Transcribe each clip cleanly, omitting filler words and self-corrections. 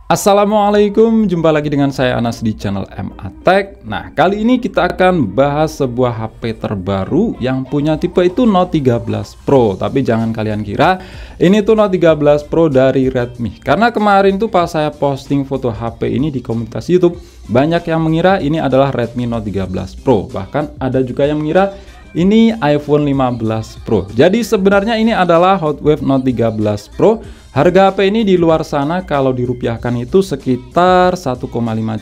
Assalamualaikum, jumpa lagi dengan saya Anas di channel MA Tech. Nah, kali ini kita akan bahas sebuah HP terbaru yang punya tipe itu Note 13 Pro. Tapi jangan kalian kira ini tuh Note 13 Pro dari Redmi. Karena kemarin tuh pas saya posting foto HP ini di komunitas YouTube, banyak yang mengira ini adalah Redmi Note 13 Pro. Bahkan ada juga yang mengira ini iPhone 15 Pro. Jadi sebenarnya ini adalah Hot Wave Note 13 Pro. Harga HP ini di luar sana kalau dirupiahkan itu sekitar 1,5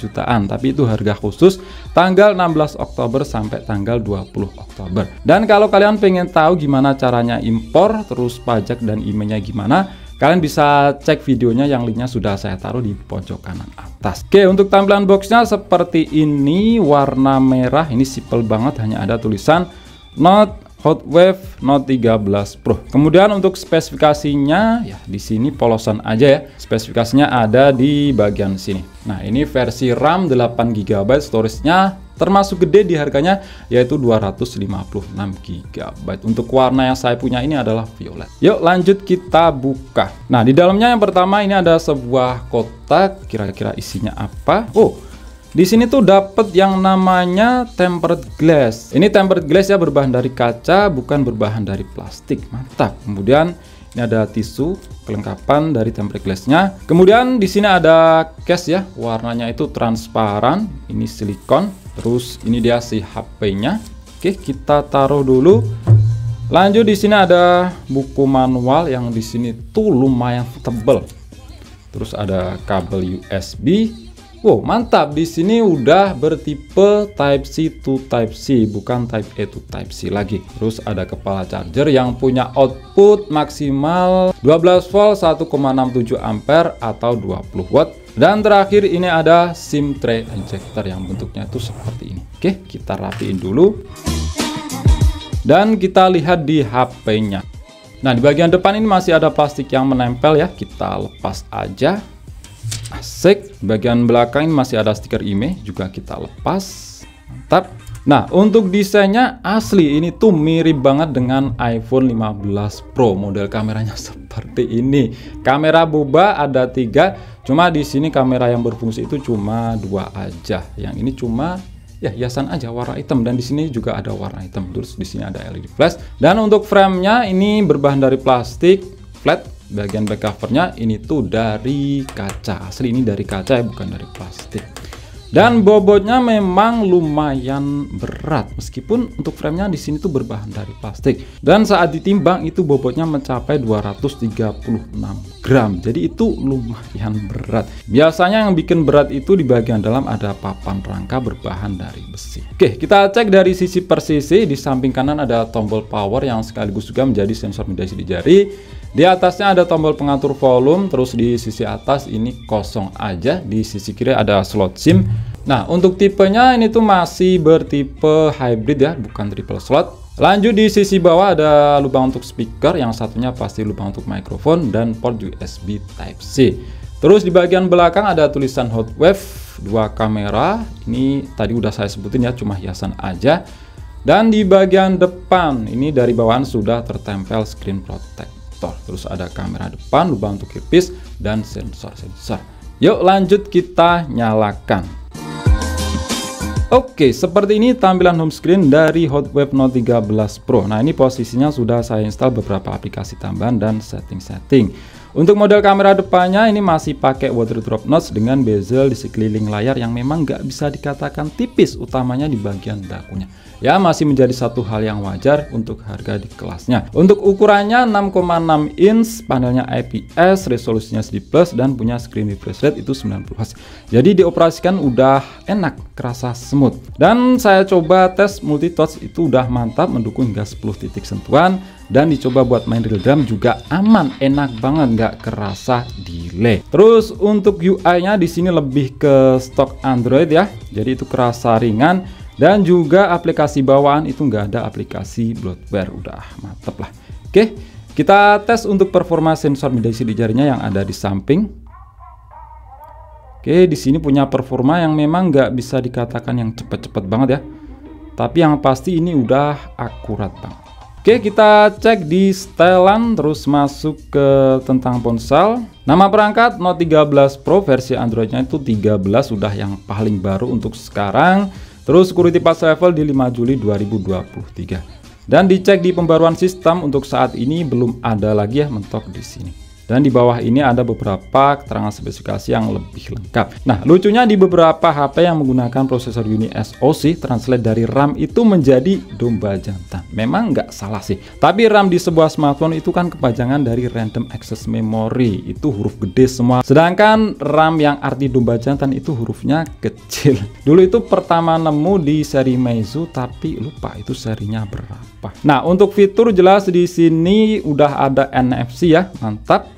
jutaan. Tapi itu harga khusus tanggal 16 Oktober sampai tanggal 20 Oktober. Dan kalau kalian pengen tahu gimana caranya impor, terus pajak dan emailnya gimana, kalian bisa cek videonya yang linknya sudah saya taruh di pojok kanan atas. Oke, untuk tampilan boxnya seperti ini, warna merah. Ini simple banget, hanya ada tulisan Note Hot Wave Note 13 Pro. Kemudian untuk spesifikasinya ya di sini polosan aja ya. Spesifikasinya ada di bagian sini. Nah, ini versi RAM 8 GB, storage-nya termasuk gede di harganya yaitu 256 GB. Untuk warna yang saya punya ini adalah violet. Yuk lanjut kita buka. Nah, di dalamnya yang pertama ini ada sebuah kotak, kira-kira isinya apa? Oh, di sini tuh dapat yang namanya tempered glass. Ini tempered glass ya, berbahan dari kaca, bukan berbahan dari plastik. Mantap. Kemudian ini ada tisu kelengkapan dari tempered glassnya. Kemudian di sini ada case ya, warnanya itu transparan. Ini silikon. Terus ini dia si HP-nya. Oke, kita taruh dulu. Lanjut di sini ada buku manual yang di sini tuh lumayan tebal. Terus ada kabel USB. Wow, mantap. Di sini udah bertipe Type C to Type C, bukan Type A to Type C lagi. Terus ada kepala charger yang punya output maksimal 12 volt 1,67 ampere atau 20 watt. Dan terakhir ini ada SIM tray ejector yang bentuknya itu seperti ini. Oke, kita rapiin dulu. Dan kita lihat di HP-nya. Nah, di bagian depan ini masih ada plastik yang menempel ya. Kita lepas aja. Asik. Bagian belakang ini masih ada stiker IMEI juga, kita lepas. Mantap. Nah, untuk desainnya asli ini tuh mirip banget dengan iPhone 15 Pro. Model kameranya seperti ini. Kamera boba ada 3, cuma di sini kamera yang berfungsi itu cuma 2 aja. Yang ini cuma ya hiasan aja warna hitam, dan di sini juga ada warna hitam. Terus di sini ada LED flash. Dan untuk frame-nya ini berbahan dari plastik flat. Bagian back covernya ini tuh dari kaca. Asli ini dari kaca ya, bukan dari plastik. Dan bobotnya memang lumayan berat, meskipun untuk framenya di sini tuh berbahan dari plastik. Dan saat ditimbang itu bobotnya mencapai 236 gram. Jadi itu lumayan berat. Biasanya yang bikin berat itu di bagian dalam ada papan rangka berbahan dari besi. Oke, kita cek dari sisi per sisi. Di samping kanan ada tombol power yang sekaligus juga menjadi sensor mediasi di jari. Di atasnya ada tombol pengatur volume, terus di sisi atas ini kosong aja, di sisi kiri ada slot SIM. Nah, untuk tipenya ini tuh masih bertipe hybrid ya, bukan triple slot. Lanjut di sisi bawah ada lubang untuk speaker, yang satunya pasti lubang untuk mikrofon dan port USB Type-C. Terus di bagian belakang ada tulisan Hot Wave, 2 kamera. Ini tadi udah saya sebutin ya, cuma hiasan aja. Dan di bagian depan ini dari bawahan sudah tertempel screen protector. Terus ada kamera depan, lubang untuk earpiece, dan sensor-sensor. Yuk lanjut kita nyalakan. Oke, seperti ini tampilan home screen dari Hot Wave Note 13 Pro. Nah, ini posisinya sudah saya install beberapa aplikasi tambahan dan setting-setting. Untuk model kamera depannya ini masih pakai water drop notch dengan bezel di sekeliling layar yang memang nggak bisa dikatakan tipis, utamanya di bagian dakunya. Ya, masih menjadi satu hal yang wajar untuk harga di kelasnya. Untuk ukurannya 6,6 inch, panelnya IPS, resolusinya SD+, dan punya screen refresh rate itu 90 Hz. Jadi dioperasikan udah enak, kerasa smooth. Dan saya coba tes multi touch itu udah mantap, mendukung hingga 10 titik sentuhan. Dan dicoba buat main real time juga aman, enak banget, nggak kerasa delay. Terus untuk UI-nya di sini lebih ke stok Android ya, jadi itu kerasa ringan. Dan juga aplikasi bawaan itu nggak ada aplikasi bloatware, udah mantep lah. Oke, kita tes untuk performa sensor mediasi di jarinya yang ada di samping. Oke, di sini punya performa yang memang nggak bisa dikatakan yang cepet-cepet banget ya, tapi yang pasti ini udah akurat banget. Oke, kita cek di setelan, terus masuk ke tentang ponsel. Nama perangkat Note 13 Pro versi Androidnya itu 13, sudah yang paling baru untuk sekarang. Terus security patch level di 5 Juli 2023. Dan dicek di pembaruan sistem untuk saat ini belum ada lagi ya mentok di sini. Dan di bawah ini ada beberapa keterangan spesifikasi yang lebih lengkap. Nah, lucunya di beberapa HP yang menggunakan prosesor UniSoC, translate dari RAM itu menjadi domba jantan. Memang nggak salah sih. Tapi RAM di sebuah smartphone itu kan kepanjangan dari Random Access Memory. Itu huruf gede semua. Sedangkan RAM yang arti domba jantan itu hurufnya kecil. Dulu itu pertama nemu di seri Meizu, tapi lupa itu serinya berapa. Nah, untuk fitur jelas di sini udah ada NFC ya, mantap.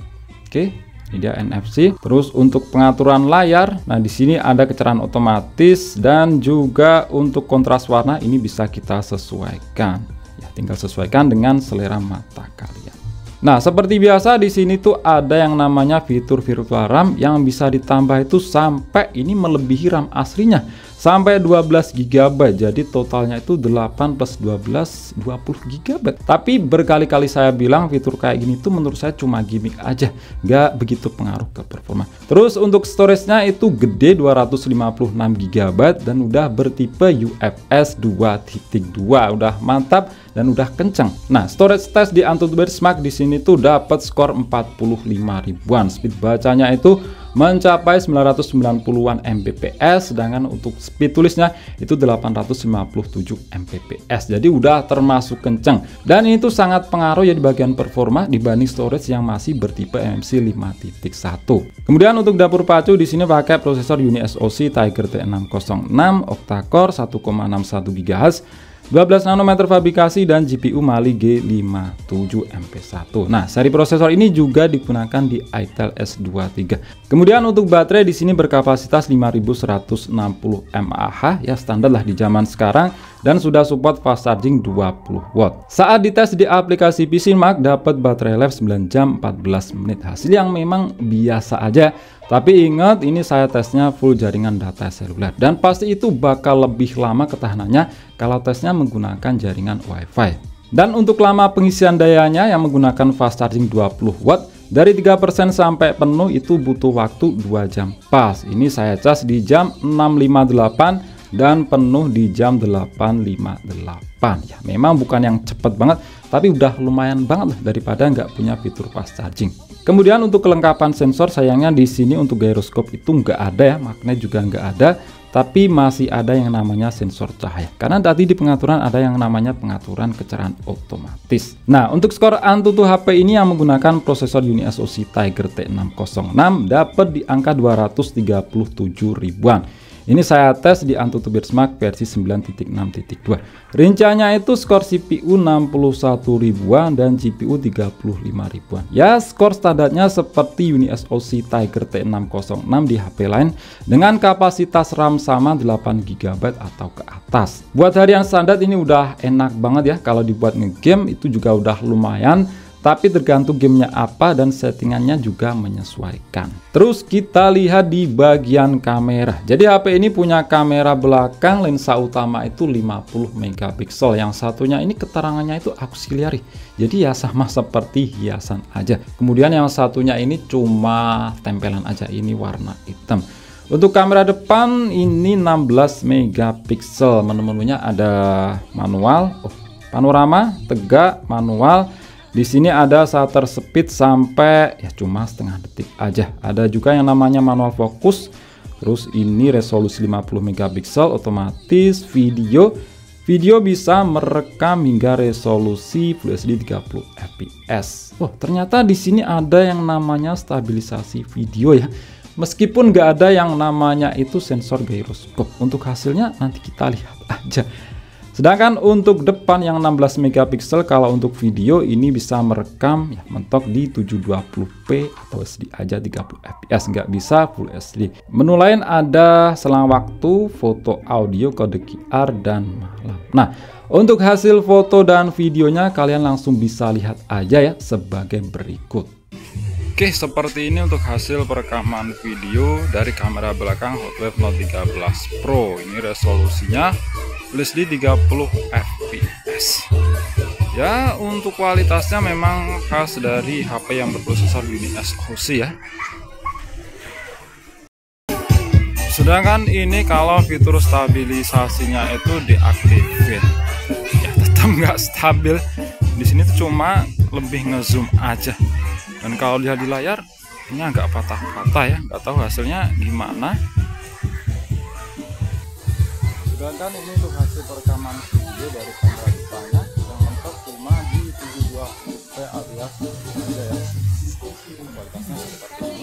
Oke, ini dia NFC. Terus untuk pengaturan layar, nah di sini ada kecerahan otomatis dan juga untuk kontras warna ini bisa kita sesuaikan. Ya, tinggal sesuaikan dengan selera mata kalian. Nah, seperti biasa di sini tuh ada yang namanya fitur virtual RAM yang bisa ditambah itu sampai ini melebihi RAM aslinya. Sampai 12 GB, jadi totalnya itu 8 plus 12, 20 GB. Tapi berkali-kali saya bilang fitur kayak gini tuh menurut saya cuma gimmick aja, nggak begitu pengaruh ke performa. Terus untuk storage-nya itu gede 256 GB dan udah bertipe UFS 2.2, udah mantap dan udah kenceng. Nah, storage test di Antutu Benchmark di sini tuh dapat skor 45 ribuan. Speed bacanya itu mencapai 990-an Mbps, sedangkan untuk speed tulisnya itu 857 Mbps. Jadi udah termasuk kenceng. Dan ini tuh sangat pengaruh ya di bagian performa dibanding storage yang masih bertipe eMMC 5.1. Kemudian untuk dapur pacu di sini pakai prosesor UniSoC Tiger T606 octa-core 1,61 GHz. 12 nanometer fabrikasi dan GPU Mali G57MP1. Nah, seri prosesor ini juga digunakan di Itel S23. Kemudian untuk baterai di sini berkapasitas 5160 mAh ya, standar lah di zaman sekarang, dan sudah support fast charging 20 watt. Saat dites di aplikasi PC Mark dapat baterai life 9 jam 14 menit. Hasil yang memang biasa aja. Tapi ingat, ini saya tesnya full jaringan data seluler dan pasti itu bakal lebih lama ketahanannya kalau tesnya menggunakan jaringan WiFi. Dan untuk lama pengisian dayanya yang menggunakan fast charging 20 watt dari 3% sampai penuh itu butuh waktu 2 jam pas. Ini saya cas di jam 6.58 dan penuh di jam 8.58. Ya, memang bukan yang cepat banget, tapi udah lumayan banget lah daripada nggak punya fitur fast charging. Kemudian untuk kelengkapan sensor, sayangnya di sini untuk gyroscope itu nggak ada ya, magnet juga nggak ada, tapi masih ada yang namanya sensor cahaya. Karena tadi di pengaturan ada yang namanya pengaturan kecerahan otomatis. Nah, untuk skor Antutu HP ini yang menggunakan prosesor UniSoC Tiger T606 dapat di angka 237 ribuan. Ini saya tes di Antutu Benchmark versi 9.6.2. Rinciannya itu skor CPU 61 ribuan dan GPU 35 ribuan. Ya, skor standarnya seperti UniSoC Tiger T606 di HP lain dengan kapasitas RAM sama 8 GB atau ke atas. Buat harian standar ini udah enak banget ya. Kalau dibuat ngegame itu juga udah lumayan. Tapi tergantung gamenya apa dan settingannya juga menyesuaikan. Terus kita lihat di bagian kamera. Jadi HP ini punya kamera belakang, lensa utama itu 50 megapiksel. Yang satunya ini keterangannya itu auxiliary. Jadi ya sama seperti hiasan aja. Kemudian yang satunya ini cuma tempelan aja, ini warna hitam. Untuk kamera depan ini 16 megapiksel. Menu-menunya ada manual, panorama, tegak, manual. Di sini ada shutter speed sampai ya cuma setengah detik aja. Ada juga yang namanya manual fokus. Terus ini resolusi 50 megapiksel otomatis, video bisa merekam hingga resolusi Full HD 30 fps. Oh, ternyata di sini ada yang namanya stabilisasi video ya. Meskipun nggak ada yang namanya itu sensor gyroscope. Untuk hasilnya nanti kita lihat aja. Sedangkan untuk depan yang 16 megapiksel, kalau untuk video ini bisa merekam ya, mentok di 720p atau SD aja 30 fps, nggak bisa Full HD. Menu lain ada selang waktu, foto, audio, kode QR, dan malam. Nah, untuk hasil foto dan videonya kalian langsung bisa lihat aja ya sebagai berikut. Oke, seperti ini untuk hasil perekaman video dari kamera belakang Hotwave Note 13 Pro. Ini resolusinya Full HD 30 fps. Ya, untuk kualitasnya memang khas dari HP yang berprosesor UniSoC ya. Sedangkan ini kalau fitur stabilisasinya itu diaktifkan, ya tetap nggak stabil. Di sini tuh cuma lebih ngezoom aja. Dan kalau lihat di layar, ini agak patah-patah ya. Nggak tahu hasilnya gimana. Sedangkan ini untuk hasil perekaman video dari kamera depannya yang mentok cuma di 72p alias aja ya. Kualitasnya seperti ini.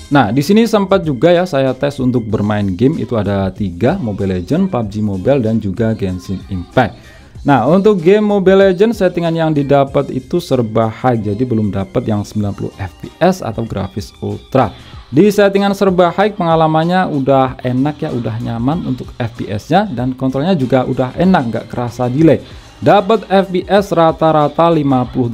Nah, di sini sempat juga ya saya tes untuk bermain game, itu ada 3, Mobile Legends, PUBG Mobile, dan juga Genshin Impact. Nah, untuk game Mobile Legends settingan yang didapat itu serba high, jadi belum dapat yang 90 fps atau grafis ultra. Di settingan serba high pengalamannya udah enak ya, udah nyaman untuk fps-nya, dan kontrolnya juga udah enak, nggak kerasa delay. Dapat FPS rata-rata 58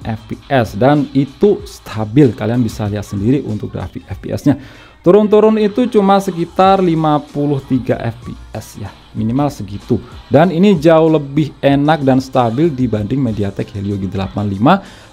fps dan itu stabil, kalian bisa lihat sendiri untuk grafik fps-nya. Turun-turun itu cuma sekitar 53 fps ya, minimal segitu. Dan ini jauh lebih enak dan stabil dibanding MediaTek Helio G85,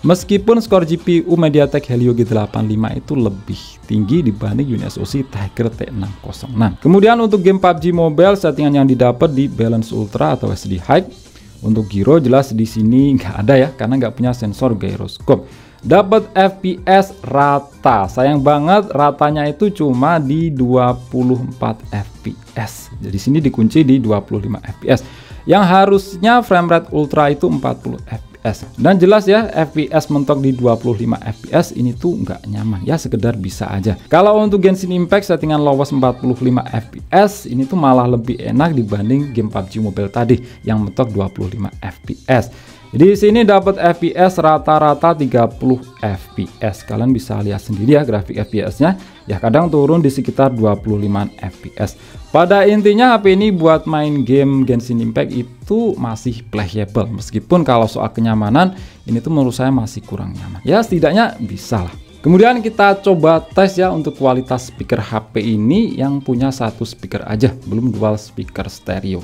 meskipun skor GPU MediaTek Helio G85 itu lebih tinggi dibanding UniSoC Tiger T606. Kemudian untuk game PUBG Mobile settingan yang didapat di balance ultra atau SD high. Untuk gyro jelas di sini nggak ada ya, karena nggak punya sensor gyroscope. Dapat FPS rata, sayang banget ratanya itu cuma di 24 fps. Jadi sini dikunci di 25 fps. Yang harusnya frame rate ultra itu 40 fps. Dan jelas ya, fps mentok di 25 fps ini tuh nggak nyaman ya, sekedar bisa aja. Kalau untuk Genshin Impact settingan lowes 45 fps ini tuh malah lebih enak dibanding game PUBG Mobile tadi yang mentok 25 fps. Di sini dapat FPS rata-rata 30 fps. Kalian bisa lihat sendiri ya grafik FPS-nya. Ya kadang turun di sekitar 25 fps. Pada intinya HP ini buat main game Genshin Impact itu masih playable. Meskipun kalau soal kenyamanan ini tuh menurut saya masih kurang nyaman. Ya setidaknya bisa lah. Kemudian kita coba tes ya untuk kualitas speaker HP ini yang punya satu speaker aja, belum dual speaker stereo.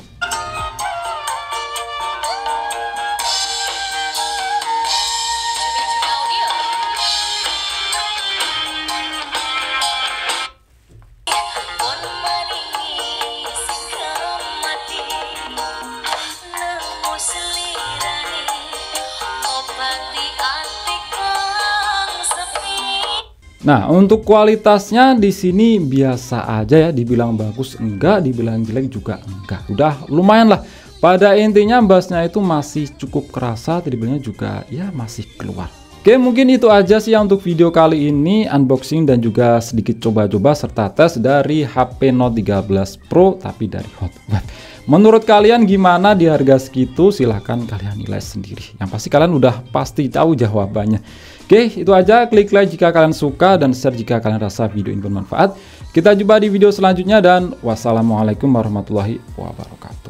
Nah, untuk kualitasnya di sini biasa aja ya, dibilang bagus enggak, dibilang jelek juga enggak. Udah lumayan lah. Pada intinya bassnya itu masih cukup kerasa, treble-nya juga ya masih keluar. Oke, mungkin itu aja sih ya untuk video kali ini, unboxing dan juga sedikit coba-coba serta tes dari HP Note 13 Pro tapi dari Hot Web. Menurut kalian gimana di harga segitu? Silahkan kalian nilai sendiri. Yang pasti kalian udah pasti tahu jawabannya. Oke, itu aja. Klik like jika kalian suka dan share jika kalian rasa video ini bermanfaat. Kita jumpa di video selanjutnya dan wassalamualaikum warahmatullahi wabarakatuh.